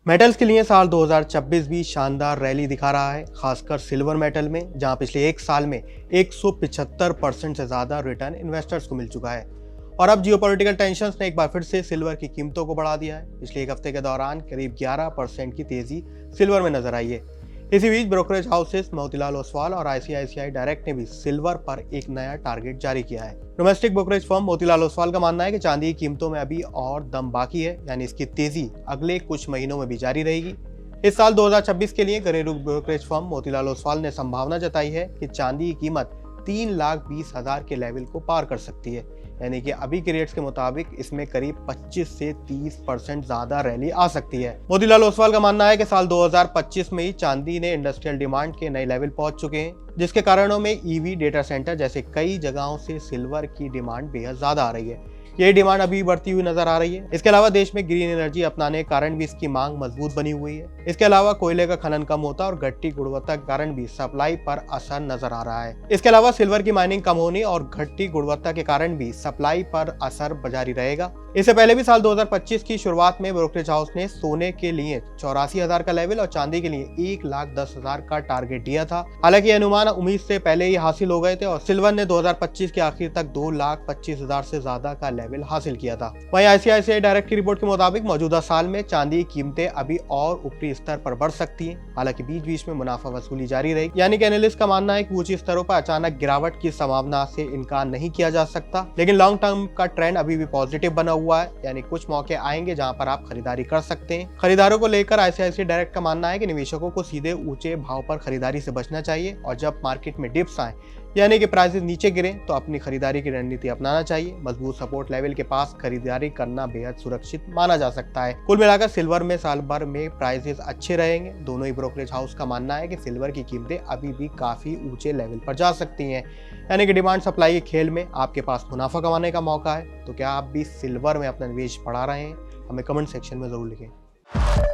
Metals के लिए साल 2026 भी शानदार रैली दिखा रहा है, खासकर सिल्वर मेटल में, जहां पिछले एक साल में 175% से ज्यादा रिटर्न इन्वेस्टर्स को मिल चुका है। और अब जियोपॉलिटिकल टेंशंस ने एक बार फिर से सिल्वर की कीमतों को बढ़ा दिया है। पिछले एक हफ्ते के दौरान करीब 11% की तेजी सिल्वर में नजर आई है। इसी बीच ब्रोकरेज हाउसेस मोतीलाल ओसवाल और आईसीआईसीआई डायरेक्ट ने भी सिल्वर पर एक नया टारगेट जारी किया है। Domestic brokerage firm Motilal Oswal का मानना है कि चांदी की कीमतों में अभी और दम बाकी है, यानी इसकी तेजी अगले कुछ महीनों में भी जारी रहेगी। इस साल 2026 के लिए घरेलू ब्रोकरेज फर्म मोतीलाल ओसवाल ने संभावना जताई है कि चांदी की कीमत 3,20,000 के लेवल को पार कर सकती है, यानी कि अभी के रेट्स के मुताबिक इसमें करीब 25 से 30% ज्यादा रैली आ सकती है। मोतीलाल ओसवाल का मानना है कि साल 2025 में ही चांदी ने इंडस्ट्रियल डिमांड के नए लेवल पहुंच चुके हैं, जिसके कारणों में ईवी, डेटा सेंटर जैसे कई जगहों से सिल्वर की डिमांड बेहद ज्यादा आ रही है। यही डिमांड अभी बढ़ती हुई नजर आ रही है। इसके अलावा देश में ग्रीन एनर्जी अपनाने के कारण भी इसकी मांग मजबूत बनी हुई है। इसके अलावा कोयले का खनन कम होता और घटती गुणवत्ता के कारण भी सप्लाई पर असर नजर आ रहा है। इसके अलावा सिल्वर की माइनिंग कम होने और घटती गुणवत्ता के कारण भी सप्लाई पर असर जारी रहेगा। इससे पहले भी साल 2025 की शुरुआत में ब्रोकरेज हाउस ने सोने के लिए 84,000 का लेवल और चांदी के लिए 1,10,000 का टारगेट दिया था। हालांकि अनुमान उम्मीद से पहले ही हासिल हो गए थे और सिल्वर ने 2025 के आखिर तक 2,25,000 से ज्यादा का लेवल हासिल किया था। वहीं आईसीआईसीआई डायरेक्ट की रिपोर्ट के मुताबिक मौजूदा साल में चांदी की कीमतें अभी और ऊपरी स्तर पर बढ़ सकती हैं। हालांकि बीच बीच में मुनाफा वसूली जारी रहेगी, यानी कि एनालिस्ट का मानना है कि ऊंची स्तरों पर अचानक गिरावट की संभावना से इनकार नहीं किया जा सकता। लेकिन लॉन्ग टर्म का ट्रेंड अभी भी पॉजिटिव बना हुआ है, यानी कुछ मौके आएंगे जहां पर आप खरीदारी कर सकते हैं। खरीदारों को लेकर आईसीआईसीआई डायरेक्ट का मानना है कि निवेशकों को सीधे ऊंचे भाव पर खरीदारी से बचना चाहिए और जब मार्केट में डिप्स आए, यानी कि प्राइसेस नीचे गिरें, तो अपनी खरीदारी की रणनीति अपनाना चाहिए। मजबूत सपोर्ट लेवल के पास खरीदारी करना बेहद सुरक्षित माना जा सकता है। कुल मिलाकर सिल्वर में साल भर में प्राइसेस अच्छे रहेंगे। दोनों ही ब्रोकरेज हाउस का मानना है कि सिल्वर की कीमतें अभी भी काफी ऊंचे लेवल पर जा सकती हैं, यानी कि डिमांड सप्लाई के खेल में आपके पास मुनाफा कमाने का मौका है। तो क्या आप भी सिल्वर में अपना निवेश बढ़ा रहे हैं? हमें कमेंट सेक्शन में जरूर लिखें।